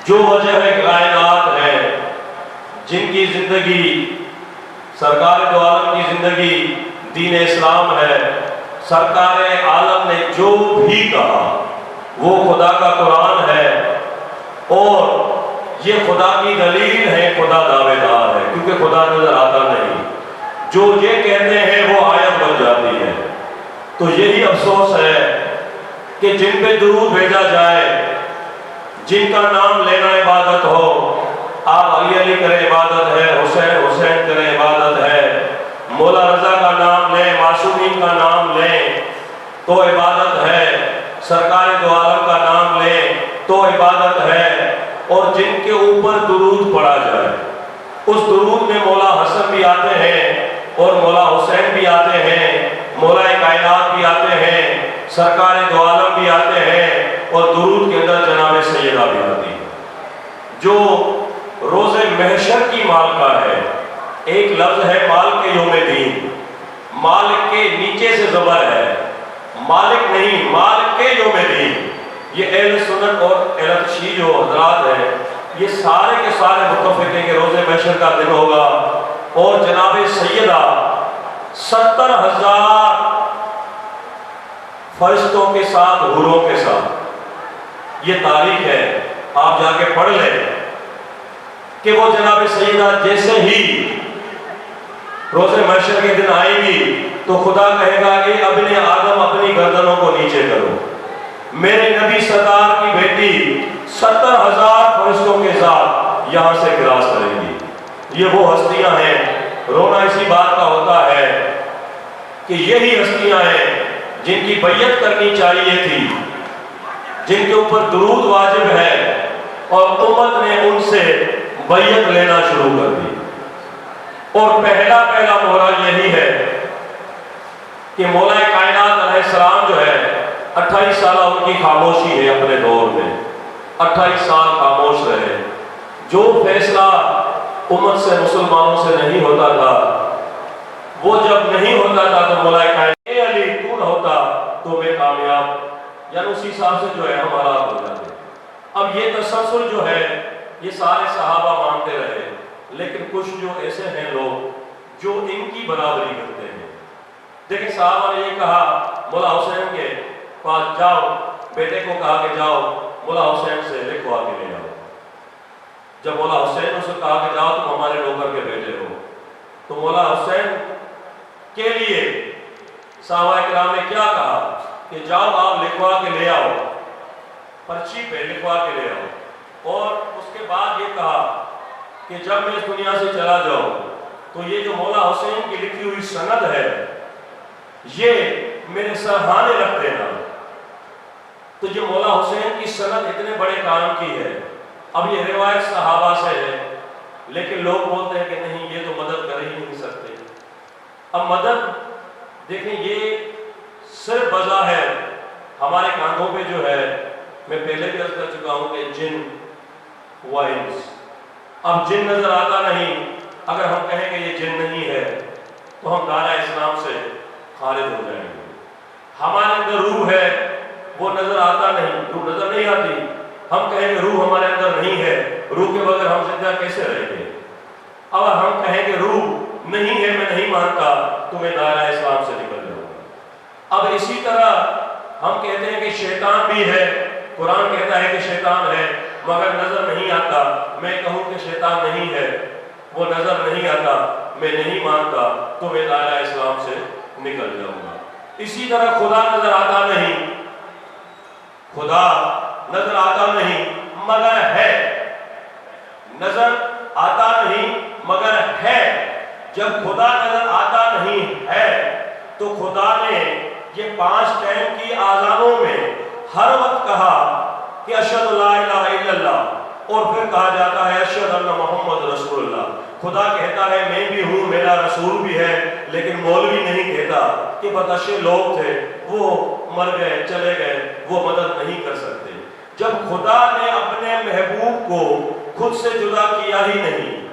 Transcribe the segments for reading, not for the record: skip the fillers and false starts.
جو وجہ کائنات ہے، جن کی زندگی، سرکار دو عالم کی زندگی دین اسلام ہے، سرکار عالم نے جو بھی کہا وہ خدا کا قرآن ہے، اور یہ خدا کی دلیل ہے، خدا دعوے دار ہے، کیونکہ خدا نظر آتا نہیں، جو یہ کہتے ہیں وہ آیت بن جاتی ہے۔ تو یہی افسوس ہے کہ جن پہ درود بھیجا جائے، جن کا نام لینا عبادت ہو، آپ علی علی کریں عبادت ہے، حسین حسین کریں عبادت ہے، مولا رضا کا نام لیں، معصومین کا نام لیں تو عبادت ہے، سرکار دو عالم کا نام لیں تو عبادت ہے، اور جن کے اوپر درود پڑھا جائے، اس درود میں مولا حسن بھی آتے ہیں اور مولا حسین بھی آتے ہیں، مولا کائنات بھی آتے ہیں، سرکار دو عالم بھی آتے ہیں، اور درود کے اندر جناب سیدہ بھی آتی ہے، جو روز محشر کی مالکہ ہے۔ ایک لفظ ہے مالک یوم دین، مالک کے نیچے سے زبر ہے، مالک نہیں، مالک کے یوم دین۔ یہ اہل سنت اور اہل تشیع جو حضرات ہیں، یہ سارے کے سارے متفق ہیں کہ روز محشر کا دن ہوگا، اور جناب سیدہ 70,000 فرشتوں کے ساتھ، حوروں کے ساتھ، یہ تاریخ ہے، آپ جا کے پڑھ لیں کہ وہ جناب سیدہ جیسے ہی روز محشر کے دن آئیں گی تو خدا کہے گا کہ ابن آدم اپنی گردنوں کو نیچے کرو، میرے نبی سرکار کی بیٹی 70,000 فرشتوں کے ساتھ یہاں سے کراس کریں گی۔ یہ وہ ہستیاں ہیں، رونا اسی بات کا ہوتا ہے کہ یہی ہستیاں ہیں جن کی بیعت کرنی چاہیے تھی، جن کے اوپر درود واجب ہے، اور امت نے ان سے بیعت لینا شروع کر دی۔ اور پہلا مولا یہی ہے کہ مولا کائنات علیہ السلام جو ہے 28 سالہ ان کی خاموشی ہے، اپنے دور میں 28 سال خاموش رہے۔ جو فیصلہ امت سے، مسلمانوں سے نہیں ہوتا تھا، وہ جب نہیں ہوتا تھا تو مولا کائنات اے علی تو نہ ہوتا تو میں کامیاب، یعنی اسی حساب سے جو ہے ہم ہلاک ہو جاتے۔ اب یہ تسلسل جو ہے یہ سارے صحابہ مانتے رہے، لیکن کچھ جو ایسے ہیں لوگ جو ان کی برابری کرتے ہیں۔ دیکھیں صحابہ نے یہ کہا مولا حسین کے پاس جاؤ، بیٹے کو کہا کہ جاؤ مولا حسین سے لکھوا کے لے آؤ۔ جب مولا حسین نے اسے کہا کہ جاؤ تم ہمارے نوکر کے بیٹے ہو، تو مولا حسین کے لیے صحابہ کرام نے کیا کہا کہ جاؤ آپ لکھوا کے لے آؤ، پرچی پہ لکھوا کے لے آؤ، اور اس کے بعد یہ کہا کہ جب میں اس دنیا سے چلا جاؤں تو یہ جو مولا حسین کی لکھی ہوئی سند ہے یہ میرے سرہانے رکھ دینا۔ تو یہ مولا حسین کی سند اتنے بڑے کام کی ہے۔ اب یہ روایت صحابہ سے ہے، لیکن لوگ بولتے ہیں کہ نہیں یہ تو مدد کر ہی نہیں سکتے۔ اب مدد دیکھیں یہ صرف بظاہر ہمارے کاندھوں پہ جو ہے، میں پہلے بھی عرض کر چکا ہوں کہ جن وائنس، اب جن نظر آتا نہیں، اگر ہم کہیں کہ یہ جن نہیں ہے تو ہم دائرہ اسلام سے خارج ہو جائیں گے۔ ہمارے اندر روح ہے، وہ نظر آتا نہیں، روح نظر نہیں آتی، ہم کہیں کہ روح ہمارے اندر نہیں ہے، روح کے بغیر ہم زندہ کیسے رہیں گے؟ اگر ہم کہیں کہ روح نہیں ہے، میں نہیں مانتا، تو میں دائرہ اسلام سے نکل جاؤں گا۔ اب اسی طرح ہم کہتے ہیں کہ شیطان بھی ہے، قرآن کہتا ہے کہ شیطان ہے مگر نظر نہیں آتا، میں کہوں کہ شیطان نہیں ہے، وہ نظر نہیں آتا، میں نہیں مانتا، تو میں دائرہ اسلام سے نکل جاؤں گا۔ اسی طرح خدا نظر آتا نہیں، خدا نظر آتا نہیں مگر ہے، نظر آتا نہیں مگر ہے۔ جب خدا نظر آتا نہیں ہے تو خدا نے یہ 5 ٹائم کی آذانوں میں ہر وقت کہا کہ اشہد لا الہ الا اللہ، اور پھر کہا جاتا ہے اشہد ان محمد رسول اللہ۔ خدا کہتا ہے میں بھی ہوں، میرا رسول بھی ہے، لیکن مولوی نہیں کہتا کہ بتشے لوگ تھے وہ مر گئے چلے گئے، وہ مدد نہیں کر سکتے۔ جب خدا نے اپنے محبوب کو خود سے جدا کیا ہی نہیں۔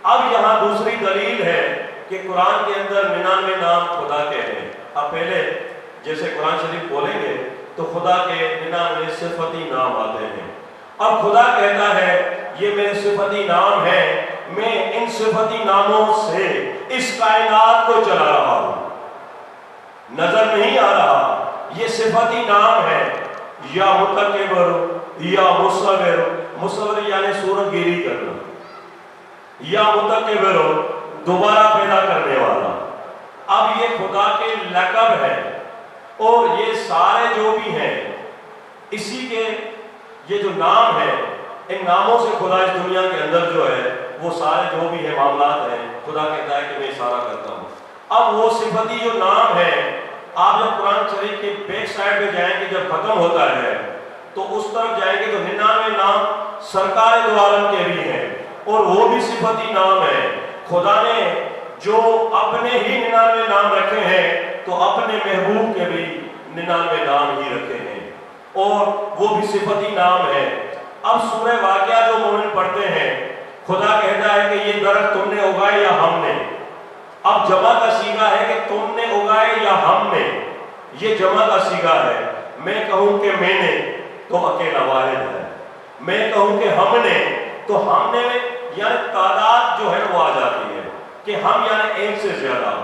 اب یہاں دوسری دلیل ہے کہ قرآن کے اندر 99 نام خدا کے ہیں۔ اب پہلے جیسے قرآن شریف بولیں گے تو خدا کے 99 صفتی نام آتے ہیں، اب خدا کہتا ہے یہ میرے صفتی نام ہے، میں ان صفتی ناموں سے اس کائنات کو چلا رہا ہوں، نظر نہیں آ رہا، یہ صفتی نام ہے، یا متکبر یا مصور، مصور یعنی صورت گیری کرنا، یا متکبر دوبارہ پیدا کرنے والا۔ اب یہ خدا کے لقب ہے، اور یہ سارے جو بھی ہیں اسی کے یہ جو نام ہے، ان ناموں سے خدا اس دنیا کے اندر جو ہے وہ سارے جو بھی ہیں معاملات ہیں، خدا کہتا ہے کہ میں اشارہ کرتا ہوں۔ اب وہ صفتی جو نام ہے، آپ جب قرآن شریف کے بیک سائڈ پہ جائیں گے، جب ختم ہوتا ہے تو اس طرف جائیں گے تو 99 نام سرکار دو عالم کے بھی ہیں، اور وہ بھی صفتی نام ہے۔ خدا نے جو اپنے ہی 99 نام رکھے ہیں تو اپنے محبوب کے بھی 99 نام ہی رکھے ہیں، اور وہ بھی صفتی نام ہے۔ اب سورہ واقعہ جو مومن پڑھتے ہیں، خدا کہتا ہے کہ یہ درخت تم نے اگائے یا ہم نے۔ اب جمع کا صیغہ ہے کہ تم نے اگائے یا ہم نے، یہ جمع کا صیغہ ہے۔ میں کہوں کہ میں نے تو اکیلا واحد ہے، میں کہوں کہ ہم نے تو ہم نے، یعنی تعداد جو ہے وہ آ جاتی ہے کہ ہم یعنی ایک سے زیادہ،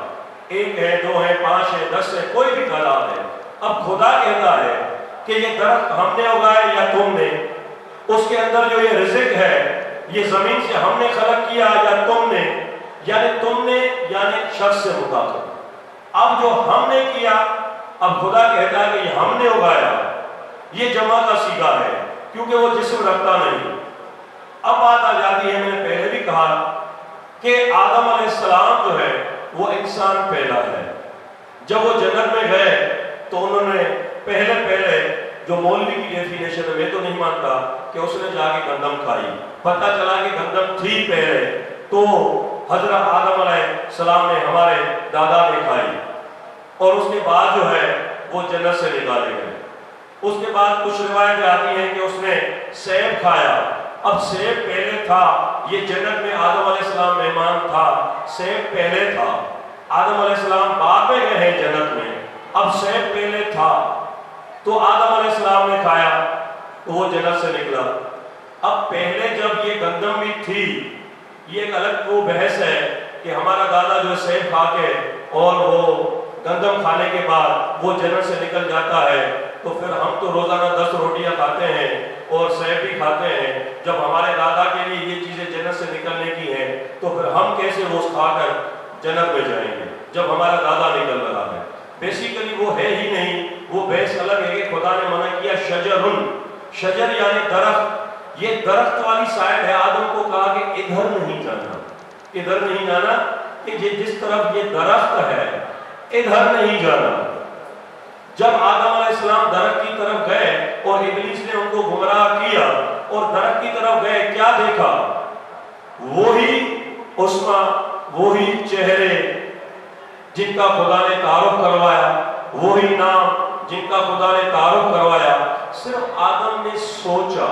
ایک ہے، دو ہے، 5 ہے، 10 ہے، کوئی بھی تعداد ہے۔ اب خدا کہتا ہے کہ یہ درخت ہم نے اگائے یا تم نے، اس کے اندر جو یہ رزق ہے یہ زمین سے ہم نے خلق کیا یا تم نے، یعنی تم نے یعنی شخص سے مطابق۔ اب جو ہم نے کیا، اب خدا کہتا ہے کہ یہ ہم نے اگایا، یہ جمع کا صیغہ ہے کیونکہ وہ جسم رکھتا نہیں۔ اب بات آ جاتی ہے، میں نے پہلے بھی کہا کہ آدم علیہ السلام جو ہے وہ انسان پہلا ہے۔ جب وہ جنت میں گئے تو انہوں نے پہلے جو مولوی کی ڈیفینیشن ہے، میں تو نہیں مانتا کہ اس نے جا کے گندم کھائی، پتہ چلا کہ گندم تھی پہلے، تو حضرت آدم علیہ السلام نے، ہمارے دادا نے کھائی، اور اس کے بعد جو ہے وہ جنت سے نکالے گئے۔ اس کے بعد کچھ روایتیں آتی ہیں کہ اس نے سیب کھایا۔ اب سیب پہلے تھا، یہ جنت میں آدم علیہ السلام مہمان تھا، سیب پہلے تھا، آدم علیہ السلام بعد میں گئے ہیں جنت میں، اب سیب پہلے تھا تو آدم علیہ السلام نے کھایا تو وہ جنت سے نکلا۔ اب پہلے جب یہ گندم بھی تھی، یہ ایک الگ وہ بحث ہے کہ ہمارا دادا جو سیب کھا کے اور وہ گندم کھانے کے بعد وہ جنت سے نکل جاتا ہے، تو پھر ہم تو روزانہ 10 روٹیاں کھاتے ہیں اور سیب بھی کھاتے ہیں، جب ہمارے دادا کے لیے یہ چیزیں جنت سے نکلنے کی ہیں تو پھر ہم کیسے روز کھا کر جنت میں جائیں گے جب ہمارا دادا نکل رہا ہے؟ بیسیکلی وہ ہے ہی نہیں، وہ بحث الگ ہے کہ خدا نے منع کیا شجرن، شجر یعنی درخت، یہ درخت والی سائڈ ہے۔ آدم کو کہا کہ ادھر نہیں جانا، ادھر نہیں جانا، کہ جس طرف یہ درخت ہے ادھر نہیں جانا۔ جب آدم علیہ السلام درخت کی طرف گئے اور ابلیس نے ان کو گمراہ کیا اور درخت کی طرف گئے، کیا دیکھا؟ وہی عصمہ، وہی چہرے جن کا خدا نے تعارف کروایا، وہی نام جن کا خدا نے تعارف کروایا۔ صرف آدم نے سوچا،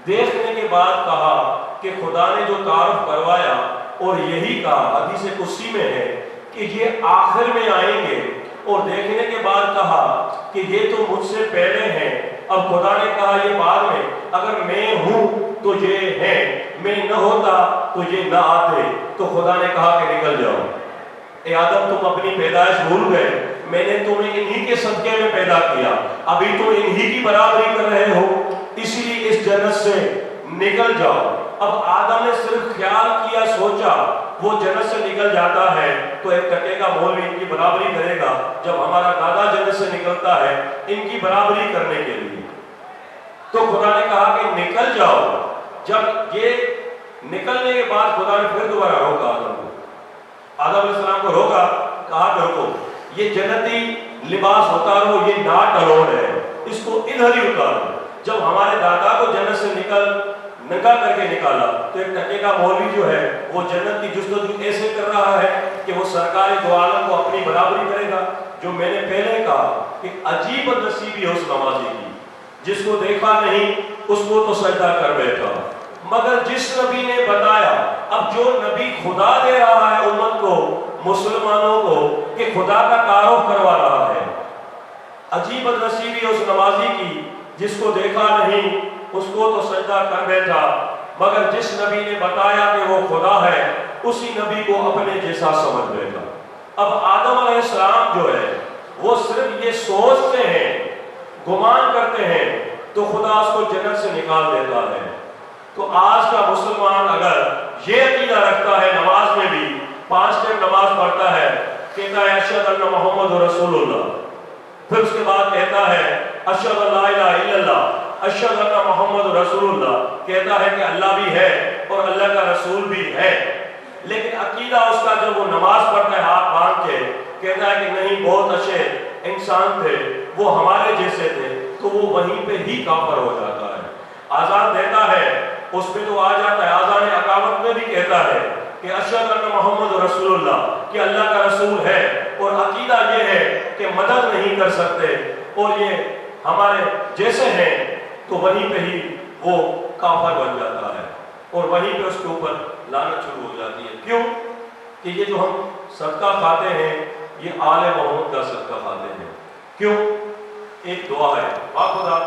دیکھنے کے بعد کہا کہ خدا نے جو تعارف کروایا، اور یہی کہا، حدیث قدسی میں ہے کہ یہ آخر میں آئیں گے، اور دیکھنے کے بعد کہا کہ یہ تو مجھ سے پہلے ہیں۔ اب خدا نے کہا یہ بعد میں، اگر میں ہوں تو یہ ہے، میں نہ ہوتا تو یہ نہ آتے۔ تو خدا نے کہا کہ نکل جاؤ، اے آدم تم اپنی پیدائش بھول گئے، میں نے تمہیں انہی کے صدقے میں پیدا کیا، ابھی تم انہی کی برابری کر رہے ہو، اسی لیے اس جنت سے نکل جاؤ۔ اب آدم نے صرف خیال کیا، سوچا، وہ جنت سے نکل جاتا ہے تو ایک ٹکے کا مول بھی ان کی برابری کرے گا۔ جب ہمارا دادا جنت سے نکلتا ہے ان کی برابری کرنے کے لیے، تو خدا نے کہا کہ نکل جاؤ۔ جب یہ نکلنے کے بعد خدا نے پھر دوبارہ روکا آدم کو، آدم علیہ السلام کو روکا، کہا کہ روکو، یہ جنتی لباس اتارو، یہ ناٹ الاؤڈ ہے، اس کو ادھر ہی اتارو۔ جب ہمارے دادا کو جنت سے نکل کر کے نکالا تو ایک ٹکے کا مولوی جو ہے وہ جنت کی جستجو ایسے کر رہا ہے کہ وہ سرکار دو عالم کو اپنی برابری کرے گا۔ جو میں نے پہلے کہا کہ عجیب نصیبی ہے اس نمازی کی، جس کو دیکھا نہیں اس کو تو سجدہ کر بیٹھا، مگر جس نبی نے بتایا، اب جو نبی خدا دے رہا ہے امت کو، مسلمانوں کو، کہ خدا کا تعارف کروا رہا ہے، عجیب نصیبی ہے اس نمازی کی جس کو دیکھا نہیں اس کو تو سجدہ کر بیٹھا، مگر جس نبی نے بتایا کہ وہ خدا ہے اسی نبی کو اپنے جیسا سمجھ بیٹھا۔ اب آدم علیہ السلام جو ہے وہ صرف یہ سوچتے ہیں، گمان کرتے ہیں تو خدا اس کو جنت سے نکال دیتا ہے۔ تو آج کا مسلمان اگر یہ عقیدہ رکھتا ہے، نماز میں بھی 5 ٹائم نماز پڑھتا ہے، کہتا ہے اشہد ان محمد رسول اللہ، پھر اس کے بعد کہتا ہے اشہد ان لا الہ الا اللہ، اشہد ان محمد رسول اللہ، کہتا ہے کہ اللہ بھی ہے اور اللہ کا رسول بھی ہے، لیکن عقیدہ اس کا جب وہ نماز پڑھتا ہے ہاتھ باندھ کے کہتا ہے کہ نہیں بہت اچھے انسان تھے، وہ ہمارے جیسے تھے، تو وہ وہیں پہ ہی کافر ہو جاتا ہے۔ آزان دیتا ہے اس پہ تو آ جاتا ہے، آزان اقامت میں بھی کہتا ہے کہ اشہد ان محمد رسول اللہ، کہ اللہ کا رسول ہے، اور عقیدہ یہ ہے کہ مدد نہیں کر سکتے اور یہ ہمارے جیسے ہیں، تو وہیں پہ ہی وہ کافر بن جاتا ہے اور وہیں پہ اس کے اوپر لعنت شروع ہو جاتی ہے۔ کیوں؟ کہ یہ جو ہم صدقہ کھاتے ہیں یہ آل محمد کا صدقہ کھاتے ہیں۔ کیوں؟ ایک دعا ہے، خدا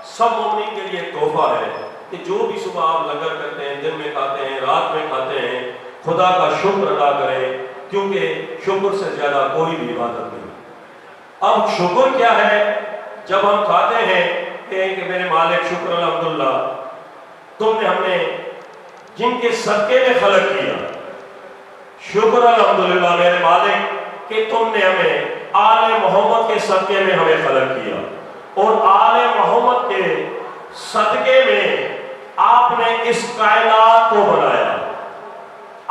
سب مومنین کے لیے ایک تحفہ ہے کہ جو بھی صبح آپ لنگر کرتے ہیں، دن میں کھاتے ہیں، رات میں کھاتے ہیں، خدا کا شکر ادا کریں، کیونکہ شکر سے زیادہ کوئی بھی عبادت نہیں۔ اب شکر کیا ہے؟ جب ہم کھاتے ہیں کہ میرے مالک شکر الحمدللہ، تم نے ہمیں جن کے صدقے میں خلق کیا، شکر الحمدللہ میرے مالک کہ تم نے ہمیں آل محمد کے صدقے میں ہمیں خلق کیا، اور آل محمد کے صدقے میں آپ نے اس کائنات کو بنایا،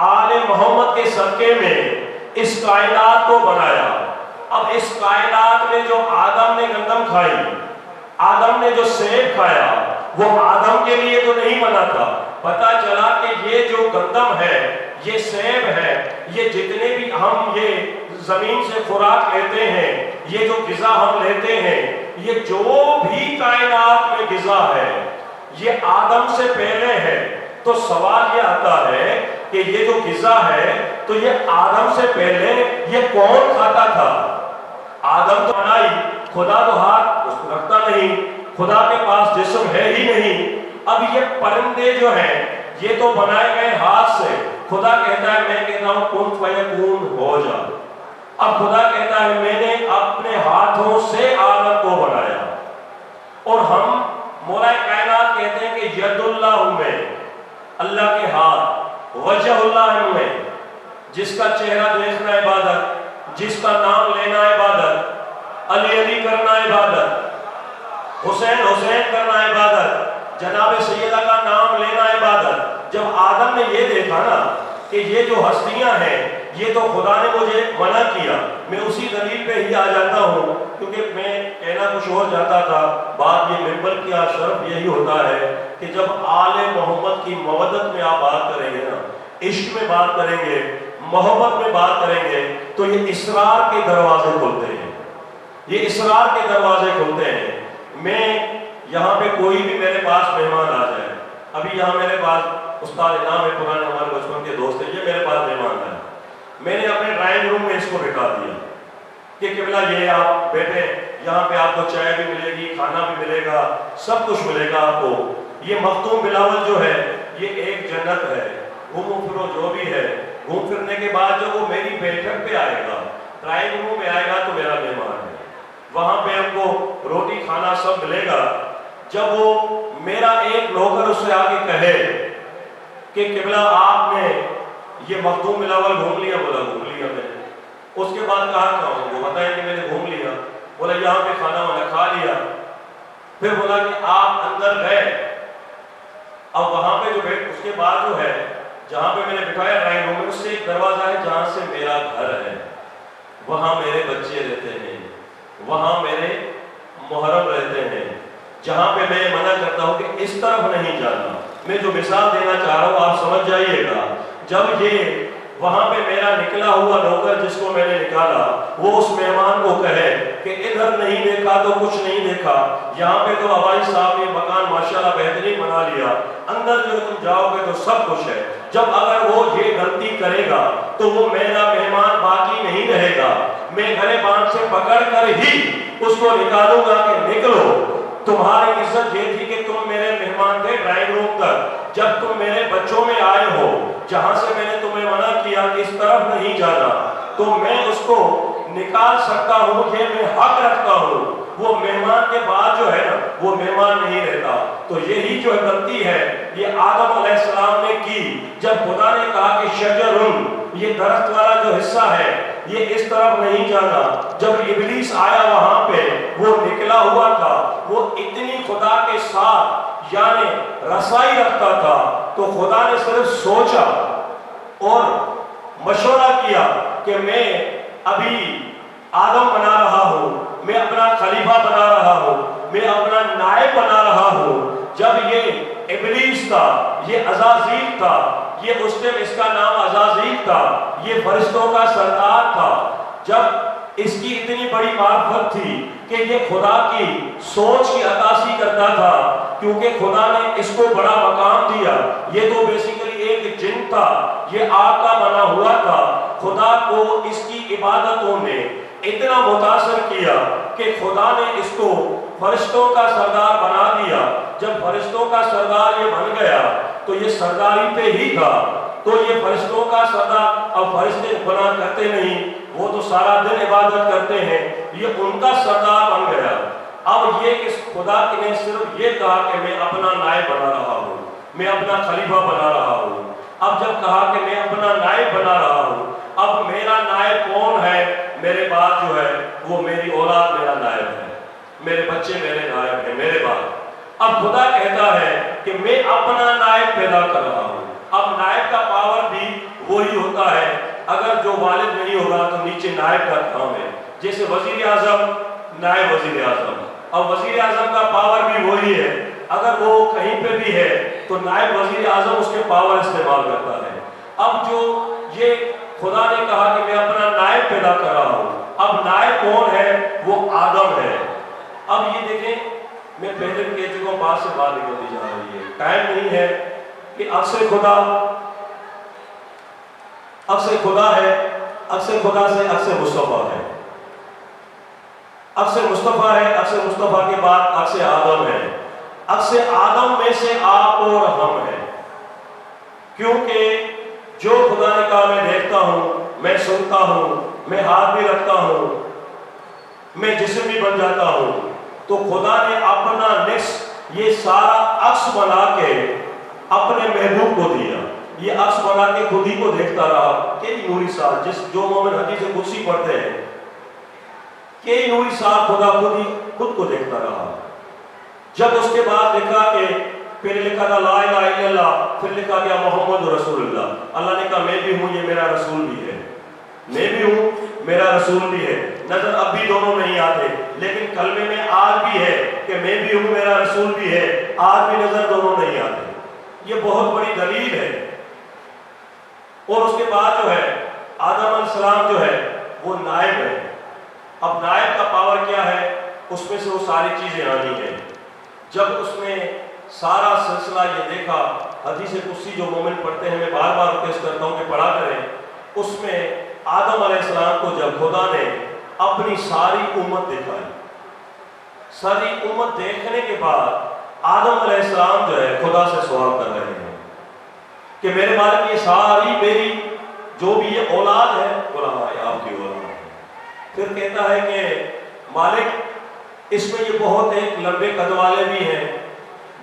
آل محمد کے صدقے میں اس کائنات کو بنایا۔ اب اس کائنات میں جو آدم نے گندم کھائی، آدم نے جو سیب کھایا، وہ آدم کے لیے تو نہیں بنا تھا، پتا چلا کہ یہ جو گندم ہے، یہ سیب ہے، یہ جتنے بھی ہم یہ زمین سے خوراک لیتے ہیں، یہ جو غذا ہم لیتے ہیں، یہ جو بھی کائنات میں غذا ہے یہ آدم سے پہلے ہے۔ تو سوال یہ آتا ہے کہ یہ جو غذا ہے تو یہ آدم سے پہلے یہ کون کھاتا تھا؟ آدم تو بنائی، خدا تو ہاتھ اس کو رکھتا نہیں، خدا کے پاس جسم ہے ہی نہیں۔ اب یہ پرندے جو ہیں یہ تو بنائے گئے ہاتھ سے، خدا کہتا ہے میں کہتا ہوں کن فیکون ہو جا۔ اب خدا کہتا ہے میں نے اپنے ہاتھوں سے آدم کو بنایا، اور ہم مولا کائنات کہتے ہیں کہ ید اللہ میں، اللہ کے ہاتھ، وجہ اللہ میں، جس کا چہرہ دیکھنا عبادت، جس کا نام لینا عبادت، علی علی کرنا عبادت، حسین حسین کرنا عبادت، جناب سیدہ کا نام لینا عبادت۔ جب آدم نے یہ دیکھا نا کہ یہ جو ہستیاں ہیں یہ تو خدا نے مجھے منع کیا، میں اسی دلیل پہ ہی آ جاتا ہوں، کیونکہ میں کہنا کچھ اور جاتا تھا، بات یہ منبر کیا شرف یہی ہوتا ہے کہ جب آل محمد کی مودت میں آپ بات کریں گے نا، عشق میں بات کریں گے، محبت میں بات کریں گے، تو یہ اسرار کے دروازے کھلتے ہیں، یہ اسرار کے دروازے کھلتے ہیں۔ میں یہاں پہ کوئی بھی میرے پاس مہمان آ جائے، ابھی یہاں میرے پاس استاد انعام ہے، پرانے ہمارے بچپن کے دوست ہیں، یہ میرے پاس مہمان ہے، میں نے اپنے ڈرائنگ روم میں اس کو بٹھا دیا کہ قبلہ یہ آپ بیٹھے، یہاں پہ آپ کو چائے بھی ملے گی، کھانا بھی ملے گا، سب کچھ ملے گا آپ کو۔ یہ مختوم بلاول جو ہے یہ ایک جنت ہے، گھومو پھرو جو بھی ہے، گھوم پھرنے کے بعد جب وہ میری بیٹھک پہ آئے گا، ڈرائنگ روم میں آئے گا تو میرا مہمان ہے، وہاں پہ ہم کو روٹی کھانا سب ملے گا۔ جب وہ میرا ایک نوکر اس سے آگے کہے کہ قبلہ آپ نے یہ مخدوم بلاول گھوم لیا، بولا گھوم لیا میں نے۔ اس کے بعد کہا کہاں؟ وہ بتائیں کہ میں نے گھوم لیا، بولا یہاں پہ کھانا وانا کھا لیا، پھر بولا کہ آپ اندر گئے، اب وہاں پہ جو بیٹھ، اس کے بعد جو ہے جہاں پہ میں نے بٹھایا ڈرائنگ روم میں، اس سے ایک دروازہ ہے جہاں سے میرا گھر ہے، وہاں میرے بچے رہتے ہیں، وہاں میرے محرم رہتے ہیں، جہاں پہ میں منع کرتا ہوں کہ اس طرف نہیں جانا۔ میں جو مثال دینا چاہ رہا ہوں آپ سمجھ جائیے گا، جب یہ وہاں پہ میرا نکلا ہوا نوکر جس کو میں نے نکالا وہ اس مہمان کو کہے کہ ادھر نہیں دیکھا تو کچھ نہیں دیکھا، یہاں پہ تو ہماری صاحب نے مکان ماشاءاللہ بہترین بنا لیا، اندر جو تم جاؤ گے تو سب کچھ ہے، جب اگر وہ یہ غلطی کرے گا تو وہ میرا مہمان باقی نہیں رہے گا، میں گھرے بانٹ سے پکڑ کر ہی اس کو نکالوں گا کہ نکلو، تمہاری عزت یہ تھی کہ تم میرے مہمان تھے ڈرائنگ روم تک، جب تم میرے بچوں میں آئے ہو، جہاں سے میں نے تمہیں منع کیا کہ اس طرف نہیں جانا، تو میں اس کو نکال سکتا ہوں، یہ میں حق رکھتا ہوں۔ وہ مہمان کے بعد جو ہے نا وہ مہمان نہیں رہتا۔ تو یہی جو غلطی ہے یہ آدم علیہ السلام نے کی، جب خدا نے کہا کہ شجرن، یہ درخت والا جو حصہ ہے یہ اس طرف نہیں جانا، جب ابلیس آیا وہاں پہ وہ نکلا ہوا تھا، وہ اتنی خدا کے ساتھ یعنی رسائی رکھتا تھا، تو خدا نے صرف سوچا اور مشورہ کیا کہ میں ابھی آدم بنا رہا ہوں، میں اپنا خلیفہ بنا رہا ہوں، میں اپنا نائب بنا رہا ہوں۔ جب یہ ابلیس تھا، یہ عزازیل تھا، یہ اس ٹائم اس کا نام عزازیل تھا، یہ فرشتوں کا سردار تھا، جب اس کی اتنی بڑی معرفت تھی کہ یہ خدا کی سوچ کی عکاسی کرتا تھا، کیونکہ خدا نے اس کو بڑا مقام دیا۔ یہ تو بیسیکلی ایک جن تھا، یہ آگ کا بنا ہوا تھا۔ خدا کو اس کی عبادتوں نے اتنا متاثر کیا کہ خدا نے اس کو فرشتوں کا سردار بنا دیا۔ جب فرشتوں کا سردار یہ بن گیا تو یہ سرداری پہ ہی تھا، تو یہ فرشتوں کا سردار، اب فرشتے بنا کرتے نہیں، وہ تو سارا دن عبادت کرتے ہیں، یہ ان کا سردار بن گیا۔ اب یہ اس خدا نے صرف یہ کہا کہ میں اپنا نائب بنا رہا ہوں، میں اپنا خلیفہ بنا رہا ہوں۔ اب جب کہا کہ میں اپنا نائب بنا رہا ہوں، اب میرا نائب کون ہے؟ میرے بعد جو ہے وہ میری اولاد میرا نائب ہے، میرے بچے میرے نائب ہیں، میرے بعد۔ اب خدا کہتا ہے کہ میں اپنا نائب پیدا کر رہا ہوں۔ اب نائب کا پاور بھی وہی ہوتا ہے، اگر جو والد نہیں ہوگا تو نیچے نائب کا کام ہے، جیسے وزیر اعظم نائب وزیر اعظم، اب وزیر اعظم کا پاور بھی وہی ہے، اگر وہ کہیں پہ بھی ہے تو نائب وزیر اعظم اس کے پاور استعمال کرتا ہے۔ اب جو یہ خدا نے کہا کہ میں اپنا نائب پیدا کر رہا ہوں، اب نائب کون ہے؟ وہ آدم ہے۔ اب یہ دیکھیں، میں پہلے بھی کہہ چکا ہوں، بات سے بات نکلتی جا رہی ہے، ٹائم نہیں ہے کہ اکثر خدا ہے، اکثر خدا سے اکثر مصطفیٰ ہے، اکثر مصطفیٰ ہے، اکثر مصطفیٰ کے بعد اکثر آدم ہے، اکثر آدم میں سے آپ اور ہم ہیں، کیونکہ جو خدا نے کہا میں دیکھتا ہوں، میں سنتا ہوں، میں ہاتھ بھی رکھتا ہوں، میں جسم بھی بن جاتا ہوں، تو خدا نے اپنا نصف یہ سارا عکس بنا کے اپنے محبوب کو دیا۔ یہ عکس بنا کے خود ہی کو دیکھتا رہا، کئی نوری سال، جو مومن حدیث قدسی پڑھتے ہیں، کئی نوری سال خدا خود کو دیکھتا رہا۔ جب اس کے بعد لکھا کہ پھر لکھا تھا لا الہ الا اللہ، پھر لکھا گیا محمد رسول اللہ، اللہ نے کہا میں بھی ہوں، یہ میرا رسول بھی ہے، میں بھی ہوں، میرا رسول بھی ہے۔ نظر اب بھی دونوں نہیں آتے، لیکن کلمے میں آج بھی ہے کہ میں بھی ہوں، میرا رسول بھی ہے، آج بھی نظر دونوں نہیں آتے۔ یہ بہت بڑی دلیل ہے۔ اور اس کے بعد جو ہے آدم علیہ السلام جو ہے وہ نائب ہے۔ اب نائب کا پاور کیا ہے؟ اس میں سے وہ ساری چیزیں آنی ہیں۔ جب اس نے سارا سلسلہ یہ دیکھا، حدیث قدسی جو مومن پڑھتے ہیں، میں بار بار ریکویسٹ کرتا ہوں کہ پڑھا کریں، اس میں آدم علیہ السلام کو جب خدا نے اپنی ساری امت دکھائی، ساری امت دیکھنے کے بعد آدم علیہ السلام جو ہے خدا سے سوال کر رہے ہیں کہ میرے مالک یہ ساری میری جو بھی یہ اولاد ہے، بولا ہاں آپ کی اولاد ہے۔ پھر کہتا ہے کہ مالک اس میں یہ بہت ایک لمبے قد والے بھی ہیں،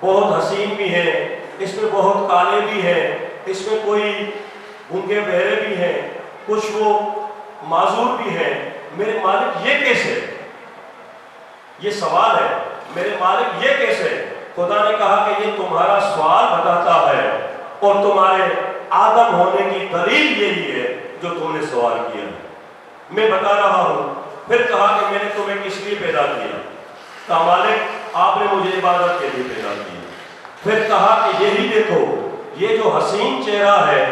بہت حسین بھی ہیں، اس میں بہت کالے بھی ہیں، اس میں کوئی گونگے بہرے بھی ہیں، کچھ وہ معذور بھی ہیں، میرے مالک یہ کیسے؟ یہ سوال ہے، میرے مالک یہ کیسے؟ خدا نے کہا کہ یہ تمہارا سوال بتاتا ہے اور تمہارے آدم ہونے کی دلیل یہی ہے جو تم نے سوال کیا ہے، میں بتا رہا ہوں۔ پھر کہا کہ میں نے تمہیں کس لیے پیدا کیا؟ کہا مالک آپ نے مجھے عبادت کے لیے پیدا کیا۔ پھر کہا کہ یہی دیکھو، یہ جو حسین چہرہ ہے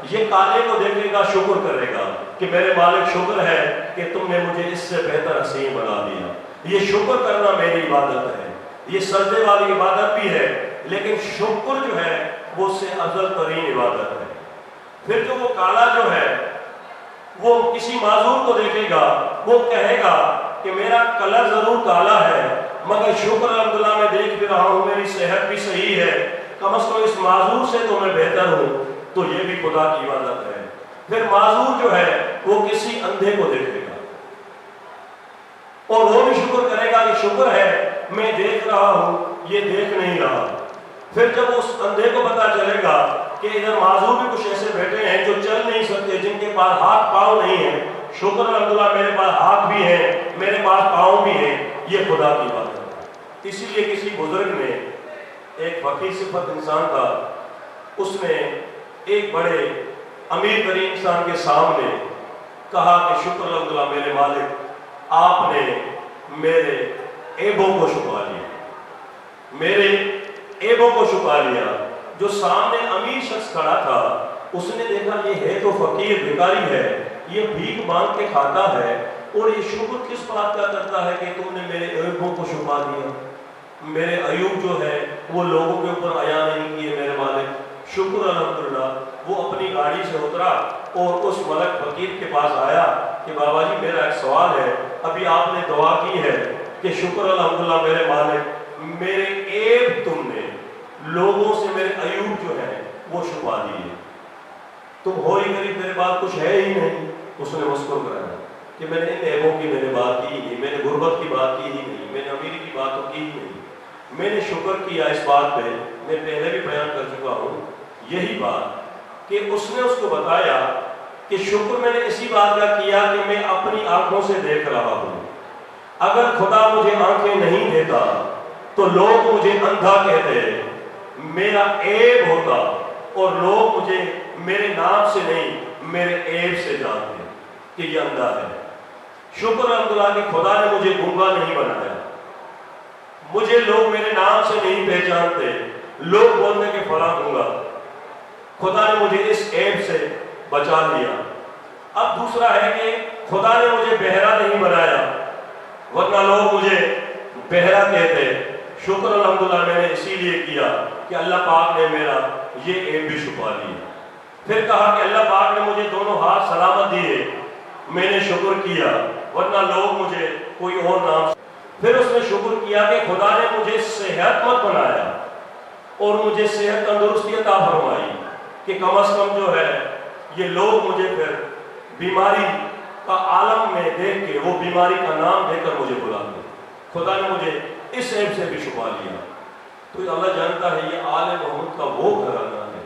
یہ کالے کو دیکھے گا، شکر کرے گا کہ میرے مالک شکر ہے کہ تم نے مجھے اس سے بہتر حسین بنا دیا۔ یہ شکر کرنا میری عبادت ہے، یہ سجدے والی عبادت بھی ہے، لیکن شکر جو ہے وہ اس سے افضل ترین عبادت ہے۔ پھر جو وہ کالا جو ہے وہ کسی معذور کو دیکھے گا، وہ کہے گا کہ میرا کلر ضرور کالا ہے مگر شکر الحمدللہ میں دیکھ بھی رہا ہوں میری صحت بھی صحیح ہے، کم از کم اس معذور سے تو میں بہتر ہوں، تو یہ بھی خدا کی عبادت ہے۔ پھر معذور جو ہے وہ کسی اندھے کو دیکھے گا اور وہ بھی شکر کرے گا کہ شکر ہے میں دیکھ رہا ہوں، یہ دیکھ نہیں رہا۔ پھر جب اس اندھے کو پتا چلے گا کہ ادھر معذور بھی کچھ ایسے بیٹھے ہیں جو چل نہیں سکتے، جن کے پاس ہاتھ پاؤں نہیں ہیں، شکر الحمدللہ میرے پاس ہاتھ بھی ہیں، میرے پاس پاؤں بھی ہیں، یہ خدا کی بات ہے۔ اسی لیے کسی بزرگ نے، ایک فقیر صفت انسان تھا، اس نے ایک بڑے امیر ترین انسان کے سامنے کہا کہ شکر الحمدللہ میرے مالک، آپ نے میرے عیبوں کو چھپا لیا، میرے عیبوں کو چھپا لیا۔ جو سامنے امیر شخص کھڑا تھا اس نے دیکھا یہ ہے تو فقیر بھکاری ہے، یہ بھیک مانگ کے کھاتا ہے، اور یہ شکر کس بات کا کرتا ہے کہ تم نے میرے عیبوں کو چھپا دیا، میرے عیوب جو ہے وہ لوگوں کے اوپر عیاں نہیں کیے میرے مالک۔ شکر الحمدللہ۔ وہ اپنی گاڑی سے اترا اور اس ملک فقیر کے پاس آیا کہ بابا جی میرا ایک سوال ہے، ابھی آپ نے دعا کی ہے کہ شکر الحمدللہ میرے مالک، میرے عیب تم نے لوگوں سے، میرے عیوب جو ہے وہ چھپا دیے، تم ہو ہی غریب، میرے بعد کچھ ہے ہی نہیں۔ اس نے مسکر کرایا کہ میں نے ان عیبوں کی میں نے بات کی ہی نہیں، میں نے غربت کی بات کی ہی نہیں، میں نے امیری کی بات تو کی ہی نہیں، میں نے شکر کیا اس بات پہ، میں پہلے بھی بیان کر چکا ہوں یہی بات، کہ اس نے اس کو بتایا کہ شکر میں نے اسی بات کا کیا کہ میں اپنی آنکھوں سے دیکھ رہا ہوں، اگر خدا مجھے آنکھیں نہیں دیتا تو لوگ مجھے اندھا کہتے، میرا عیب ہوتا اور لوگ مجھے میرے نام سے نہیں میرے عیب سے جانتے کہ یہ اندھا ہے۔ شکر الحمدللہ کہ خدا نے مجھے گنگا نہیں بنایا، مجھے لوگ میرے نام سے نہیں پہچانتے، لوگ بولتے کہ فلاں گنگا، خدا نے مجھے اس عیب سے بچا لیا۔ اب دوسرا ہے کہ خدا نے مجھے بہرا نہیں بنایا، ورنہ لوگ مجھے بہرا کہتے۔ شکر الحمدللہ میں نے اسی لیے کیا کہ اللہ پاک نے میرا یہ عیب بھی چھپا لیا۔ پھر کہا کہ اللہ پاک نے مجھے دونوں ہاتھ سلامت دیے، میں نے شکر کیا، ورنہ لوگ مجھے کوئی اور نام۔ پھر اس نے شکر کیا کہ خدا نے مجھے صحت مند بنایا اور مجھے صحت تندرستی عطا فرمائی، کہ کم از کم جو ہے یہ لوگ مجھے پھر بیماری کا عالم میں دیکھ کے وہ بیماری کا نام دے کر مجھے بلاتے، خدا نے مجھے اس عیب سے بھی چھپا لیا۔ تو اللہ جانتا ہے یہ آل محمد کا وہ گھرانہ ہے،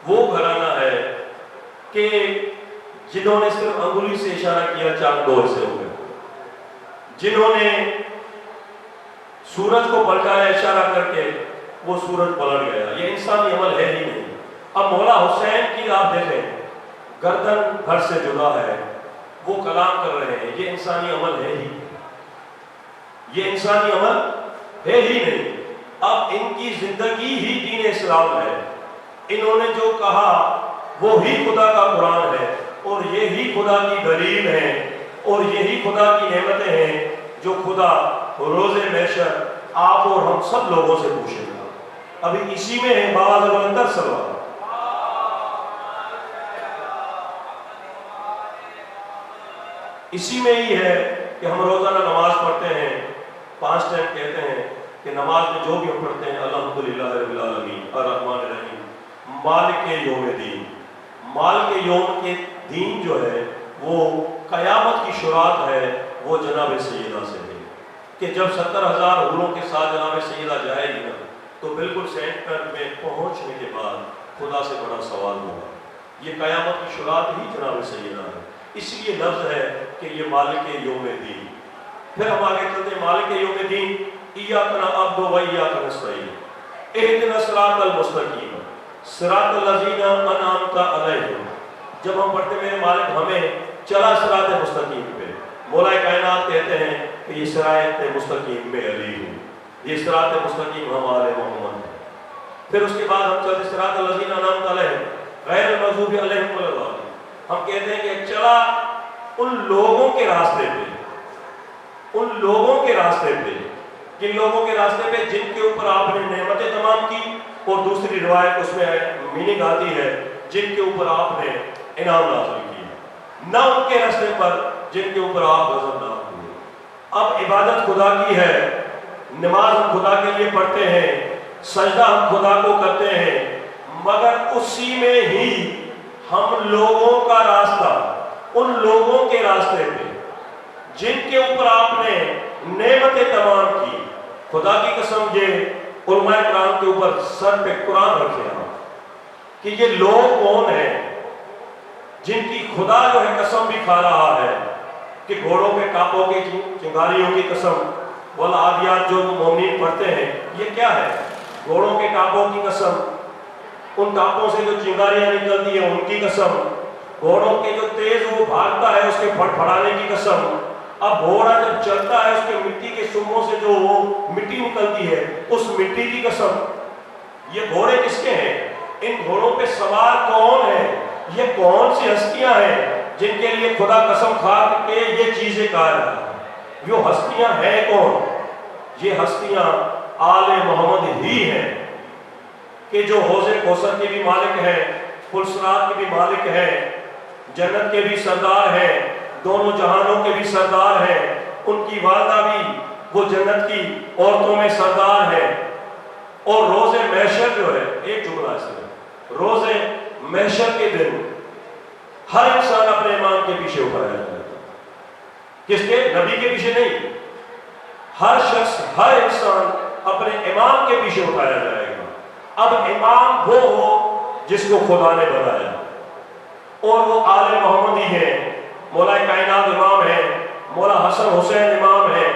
وہ گھرانہ ہے کہ جنہوں نے صرف انگلی سے اشارہ کیا چاند دو سے ہو گئے، جنہوں نے سورج کو پلٹایا اشارہ کر کے وہ سورج پلٹ گیا، یہ انسانی عمل ہے ہی نہیں۔ اب مولا حسین کی آپ دیکھیں، گردن گھر سے جدا ہے، وہ کلام کر رہے ہیں، یہ انسانی عمل ہے ہی، یہ انسانی عمل ہے ہی نہیں۔ اب ان کی زندگی ہی دین اسلام ہے، انہوں نے جو کہا وہی خدا کا قرآن ہے، اور یہی خدا کی دلیل ہے، اور یہی خدا کی نعمتیں ہیں جو خدا روز محشر آپ اور ہم سب لوگوں سے پوچھے گا۔ ابھی اسی میں ہے بابا زبردر سلوات، اسی میں ہی ہے کہ ہم روزانہ نماز پڑھتے ہیں، 5 ٹائم کہتے ہیں کہ نماز میں جو بھی ہم پڑھتے ہیں الحمدللہ رب العالمین الرحمن الرحیم مالک یوم الدین، مالک یوم کے دین جو ہے وہ قیامت کی شروعات ہے، وہ جناب سیدہ سے ہے، کہ جب 70,000 حوروں کے ساتھ جناب سیدہ جائے گی نا تو بالکل سینٹر میں پہنچنے کے بعد خدا سے بڑا سوال ہوگا۔ یہ قیامت کی شروعات ہی جناب سیدہ ہے، اس لیے لفظ ہے کہ یہ مالک یوم دین۔ پھر ہم آگے چلتے ہیں، مالک یوم دین ایاک نعبد و ایاک نستعین اہدنا الصراط المستقیم صراط الذین انعمت علیہم۔ جب ہم پڑھتے میرے مالک ہمیں چلا صراط مستقیم پہ، مولا کائنات کہتے ہیں کہ یہ صراط مستقیم میں علی ہوں، یہ صراط مستقیم ہمارے محمد ہے۔ پھر اس کے بعد ہم چلتے صراط الذین انعمت علیہم غیر المغضوب علیہم ولا الضالین، ہم کہتے ہیں کہ چلا ان لوگوں کے راستے پہ، ان لوگوں کے راستے پہ، کن لوگوں کے راستے پہ؟ جن کے اوپر آپ نے نعمتیں تمام کی، اور دوسری روایت اس میں میننگ آتی ہے جن کے اوپر آپ نے انعام نازل کیا، نہ ان کے راستے پر جن کے اوپر آپ غضبناک ہوئے۔ اب عبادت خدا کی ہے نماز ہم خدا کے لیے پڑھتے ہیں، سجدہ ہم خدا کو کرتے ہیں، مگر اسی میں ہی ہم لوگوں کا راستہ، ان لوگوں کے راستے پہ جن کے اوپر آپ نے نعمتیں تمام کی، خدا کی قسم یہ علماء کرام کے اوپر سر پہ قرآن رکھے ہیں کہ یہ لوگ کون ہیں جن کی خدا جو ہے قسم بھی کھا رہا ہے کہ گھوڑوں کے ٹاپوں کی چنگاریوں کی قسم، والعادیات جو مومنین پڑھتے ہیں، یہ کیا ہے؟ گھوڑوں کے ٹاپوں کی قسم، ان ٹاپوں سے جو چنگاریاں نکلتی ہیں ان کی قسم، گھوڑوں کے جو تیز وہ بھاگتا ہے اس کے پھڑ پھڑانے کی قسم، اب گھوڑا جب چلتا ہے اس کے مٹی کے سموں سے جو وہ مٹی نکلتی ہے اس مٹی کی قسم۔ یہ گھوڑے کس کے ہیں؟ ان گھوڑوں پہ سوار کون ہے؟ یہ کون سی ہستیاں ہیں جن کے لیے خدا قسم کھا کے یہ چیزیں کہا رہا ہے؟ یہ ہستیاں ہیں کون؟ یہ ہستیاں آل محمد ہی ہیں کہ جو حوض کوثر کے بھی مالک ہیں، پلسرات کے بھی مالک ہیں، جنت کے بھی سردار ہیں، دونوں جہانوں کے بھی سردار ہیں، ان کی والدہ بھی وہ جنت کی عورتوں میں سردار ہیں۔ اور روز محشر جو ہے، ایک جملہ اس میں، روز محشر کے دن ہر انسان اپنے امام کے پیچھے اٹھایا جائے گا۔ کس کے؟ نبی کے پیچھے نہیں، ہر شخص، ہر انسان اپنے امام کے پیچھے اٹھایا جائے گا۔ اب امام وہ ہو جس کو خدا نے بنایا، اور وہ آل محمد ہی ہے، مولا کائنات امام ہے، مولا حسن حسین امام ہے،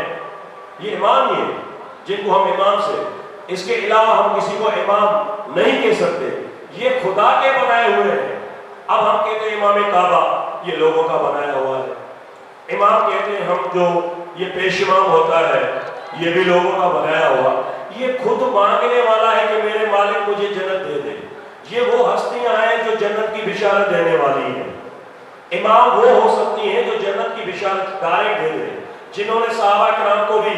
یہ امام ہی ہے جن کو ہم امام سے، اس کے علاوہ ہم کسی کو امام نہیں کہہ سکتے، یہ خدا کے بنائے ہوئے ہیں۔ اب ہم کہتے ہیں امام کعبہ، یہ لوگوں کا بنایا ہوا ہے۔ امام کہتے ہیں ہم جو یہ پیش امام ہوتا ہے یہ بھی لوگوں کا بنایا ہوا، یہ خود مانگنے والا ہے کہ میرے مالک مجھے جنت دے دے۔ یہ وہ ہستیاں ہیں جو جنت کی بشارت دینے والی ہیں۔ امام وہ ہو سکتی ہیں جو جنت کی بشارت ڈائریکٹ دے دیں، جنہوں نے صحابہ کرام کو بھی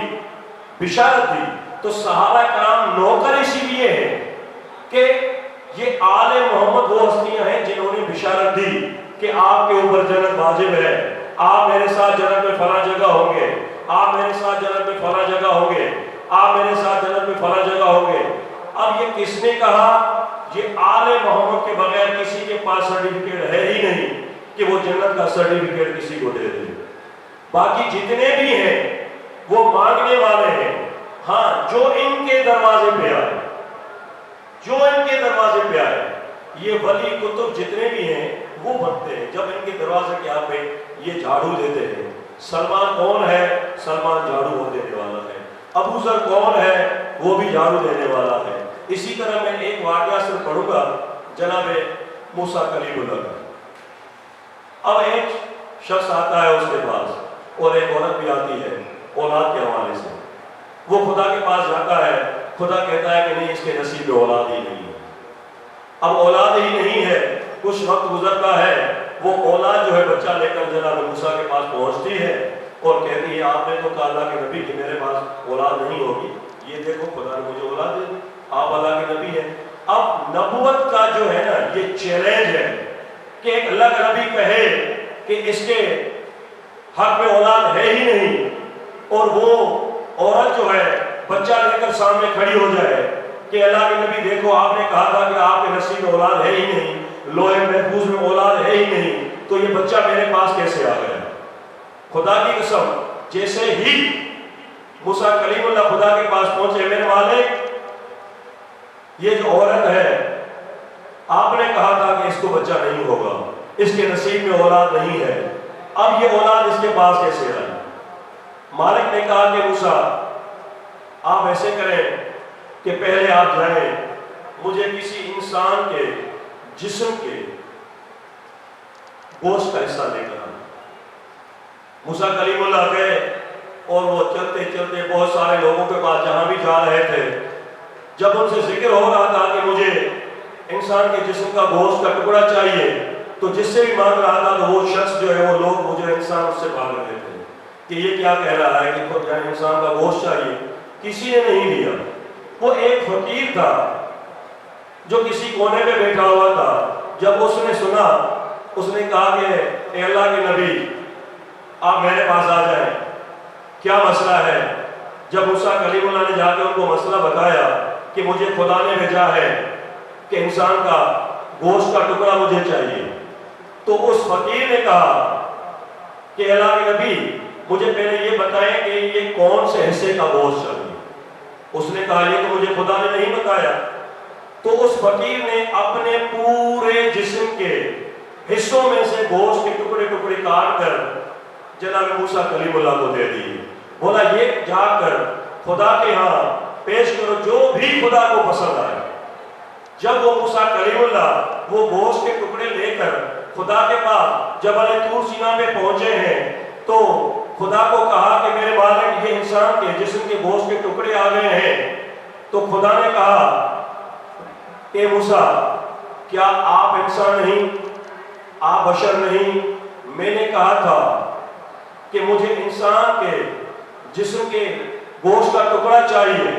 بشارت دی۔ تو صحابہ کرام نوکر اسی لیے ہیں کہ یہ آل محمد وہ ہستیاں ہیں جنہوں نے بشارت دی کہ آپ کے اوپر جنت واجب ہے، آپ میرے ساتھ جنت میں فلاں جگہ ہوں گے، آپ میرے ساتھ جنت میں فلاں جگہ ہوں گے، آپ میرے ساتھ جنت میں فلاں جگہ ہوں گے۔ اب یہ کس نے کہا؟ یہ آل محمد کے بغیر کسی کے پاس سرٹیفکیٹ ہے ہی نہیں کہ وہ جنت کا سرٹیفکیٹ کسی کو دے دے۔ باقی جتنے بھی ہیں وہ مانگنے والے ہیں، ہاں جو ان کے دروازے پہ آئے، جو ان کے دروازے پہ آئے، یہ ولی کتب جتنے بھی ہیں وہ بنتے ہیں جب ان کے دروازے کے یہاں پہ یہ جھاڑو دیتے ہیں۔ سلمان کون ہے؟ سلمان جھاڑو وہ دینے والا ہے۔ ابو ذر کون ہے؟ وہ بھی جھاڑو دینے والا ہے۔ اسی طرح میں ایک واقعہ سے پڑھوں گا جناب موسیٰ کلیم اللہ کا۔ اب ایک شخص آتا ہے اس کے پاس، اور ایک عورت بھی آتی ہے اولاد کے حوالے سے۔ وہ خدا کے پاس جاتا ہے، خدا کہتا ہے کہ نہیں، اس کے نصیب میں اولاد ہی نہیں ہے۔ اب اولاد ہی نہیں ہے، کچھ وقت گزرتا ہے، وہ اولاد جو ہے بچہ لے کر جناب موسیٰ کے پاس پہنچتی ہے اور کہتی ہے آپ نے تو کہا اللہ کے نبی کہ میرے پاس اولاد نہیں ہوگی، یہ دیکھو خدا نے مجھے اولاد دے دی، آپ اللہ کے نبی ہیں۔ اب نبوت کا جو ہے نا یہ چیلنج ہے کہ ایک اللہ کا نبی کہے کہ اس کے حق میں اولاد ہے ہی نہیں، اور وہ عورت جو ہے بچہ لے کر سامنے کھڑی ہو جائے کہ اللہ کے نبی دیکھو آپ نے کہا تھا کہ آپ کے نصیب میں اولاد ہے ہی نہیں، لوح محفوظ میں اولاد ہے ہی نہیں، تو یہ بچہ میرے پاس کیسے آ گیا؟ خدا کی قسم جیسے ہی موسیٰ کلیم اللہ خدا کے پاس پہنچے، میرے مالک یہ جو عورت ہے آپ نے کہا تھا کہ اس کو بچہ نہیں ہوگا، اس کے نصیب میں اولاد نہیں ہے، اب یہ اولاد اس کے پاس کیسے آئی؟ مالک نے کہا کہ موسیٰ آپ ایسے کریں کہ پہلے آپ جائیں مجھے کسی انسان کے جسم کے گوشت کا حصہ لے کر آنا۔ موسیٰ کلیم اللہ گئے اور وہ چلتے چلتے بہت سارے لوگوں کے پاس جہاں بھی جا رہے تھے، جب ان سے ذکر ہو رہا تھا کہ مجھے انسان کے جسم کا گوشت کا ٹکڑا چاہیے، تو جس سے بھی مانگ رہا تھا تو وہ شخص جو ہے وہ لوگ مجھے انسان اس سے بھاگ رہے تھے کہ یہ کیا کہہ رہا ہے کہ خود انسان کا گوشت چاہیے، کسی نے نہیں دیا۔ وہ ایک فقیر تھا جو کسی کونے پہ بیٹھا ہوا تھا، جب اس نے سنا اس نے کہا کہ اے اللہ کے نبی آپ میرے پاس آ جائیں، کیا مسئلہ ہے؟ جب موسیٰ کلیم اللہ نے جا کے ان کو مسئلہ بتایا کہ مجھے خدا نے بھیجا ہے کہ انسان کا گوشت کا ٹکڑا مجھے چاہیے، تو اس فقیر نے کہا کہ اللہ کے نبی مجھے پہلے یہ بتائیں کہ یہ کون سے حصے کا گوشت چاہیے۔ اس نے کہا یہ تو مجھے خدا نے نہیں بتایا۔ تو اس فقیر نے اپنے پورے جسم کے حصوں میں سے گوشت کے ٹکڑے ٹکڑے کاٹ کر جناب موسیٰ کلیم اللہ کو دے دیے۔ بولا یہ جا کر خدا کے ہاں پیش کرو جو بھی خدا کو پسند آئے۔ جب وہ موسیٰ کلیم اللہ وہ گوشت کے ٹکڑے لے کر خدا کے پاس جبل طور سینا پہ پہنچے ہیں تو خدا کو کہا کہ میرے مالک یہ انسان کے جسم کے گوشت کے ٹکڑے آ گئے ہیں۔ تو خدا نے کہا کہ موسیٰ کیا آپ انسان نہیں، آپ بشر نہیں؟ میں نے کہا تھا کہ مجھے انسان کے جسم کے گوشت کا ٹکڑا چاہیے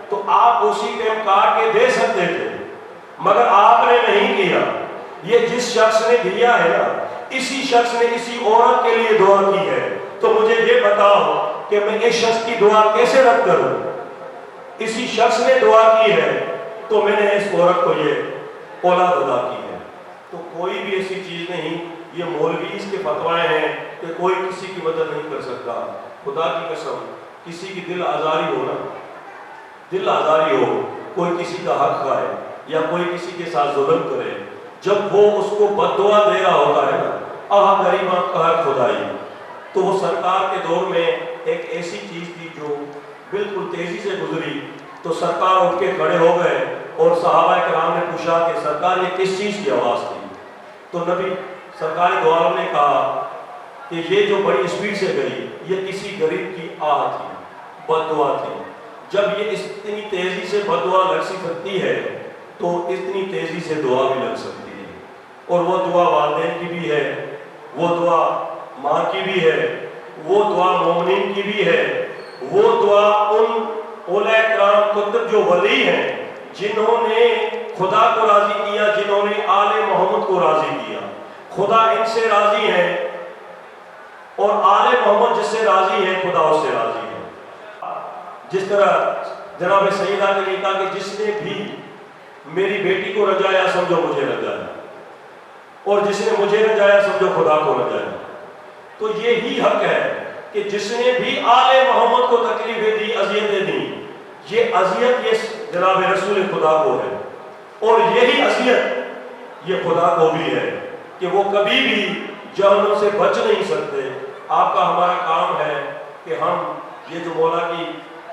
تو آپ اسی ٹائم کاٹ کے دے سکتے تھے، مگر آپ نے نہیں کیا۔ یہ جس شخص نے دیا ہے نا اسی شخص نے اسی عورت کے لیے دعا کی ہے، تو مجھے یہ بتاؤ کہ میں اس شخص کی دعا کیسے رد کروں؟ اسی شخص نے دعا کی ہے تو میں نے اس عورت کو یہ اولاد ادا کی ہے۔ تو کوئی بھی ایسی چیز نہیں، یہ مولوی اس کے فتوائے ہیں کہ کوئی کسی کی مدد نہیں کر سکتا۔ خدا کی قسم کسی کی دل آزاری ہو نا، دل آزاری ہو، کوئی کسی کا حق کھائے یا کوئی کسی کے ساتھ ظلم کرے، جب وہ اس کو بد دعا دے رہا ہوتا ہے نا آہ غریباں قہر خدائی، تو وہ سرکار کے دور میں ایک ایسی چیز تھی جو بالکل تیزی سے گزری، تو سرکار اٹھ کے کھڑے ہو گئے اور صحابہ کرام نے پوچھا کہ سرکار یہ کس چیز کی آواز تھی؟ تو نبی سرکار دو عالم نے کہا کہ یہ جو بڑی اسپیڈ سے گئی یہ کسی غریب کی آہ تھی، بد دعا تھی۔ جب یہ اتنی تیزی سے بد دعا لگ سکتی ہے تو اتنی تیزی سے دعا بھی لگ سکتی ہے، اور وہ دعا والدین کی بھی ہے، وہ دعا ماں کی بھی ہے، وہ دعا مومنین کی بھی ہے، وہ دعا ان اولیاء کرام کتب جو ولی ہیں جنہوں نے خدا کو راضی کیا، جنہوں نے آل محمد کو راضی کیا۔ خدا ان سے راضی ہے اور آل محمد جس سے راضی ہے خدا اس سے راضی ہے۔ جس طرح جناب سیدہ نے کہا کہ جس نے بھی میری بیٹی کو رجایا سمجھو مجھے رجایا، اور جس نے مجھے رجایا سمجھو خدا کو رجایا۔ تو یہی حق ہے کہ جس نے بھی آل محمد کو تکلیفیں دی، اذیتیں دی، یہ اذیت یہ جناب رسول خدا کو ہے، اور یہی اذیت یہ خدا کو بھی ہے کہ وہ کبھی بھی جہنم سے بچ نہیں سکتے۔ آپ کا ہمارا کام ہے کہ ہم یہ جو مولا کی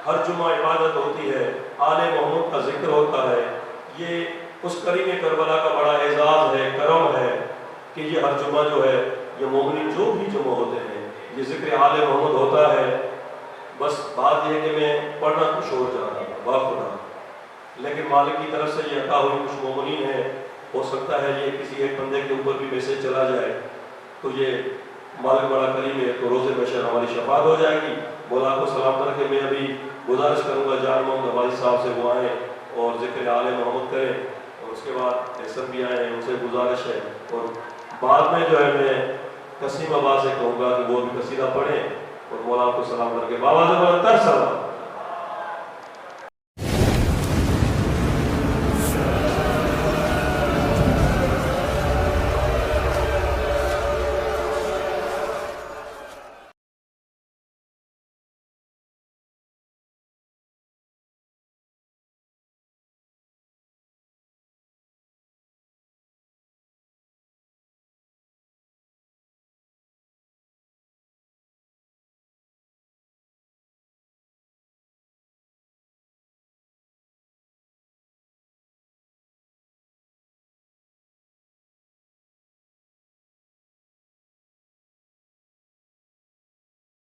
ہر جمعہ عبادت ہوتی ہے، آل محمد کا ذکر ہوتا ہے، یہ اس کریم کربلا کا بڑا اعزاز ہے، کرم ہے کہ یہ ہر جمعہ جو ہے یہ مومنین جو بھی جمعہ ہوتے ہیں یہ ذکر آل محمد ہوتا ہے۔ بس بات یہ ہے کہ میں پڑھنا کچھ اور چاہتا تھا باخدا، لیکن مالک کی طرف سے یہ عطا ہوئی کچھ مومنین ہے، ہو سکتا ہے یہ کسی ایک بندے کے اوپر بھی میسج چلا جائے تو یہ مالک بڑا کریم ہے، تو روز محشر ہماری شفاعت ہو جائے گی۔ مولا کو سلام کر کے میں ابھی گزارش کروں گا جان محمد عبادی صاحب سے وہ آئیں اور ذکر آل محمد کریں، اور اس کے بعد احسن بھی آئے ہیں، ان سے گزارش ہے، اور بعد میں جو ہے میں قسیم آباد سے کہوں گا کہ وہ بھی قصیدہ پڑھیں اور مولا کو سلام کر کے بابا سے بڑا تر سلام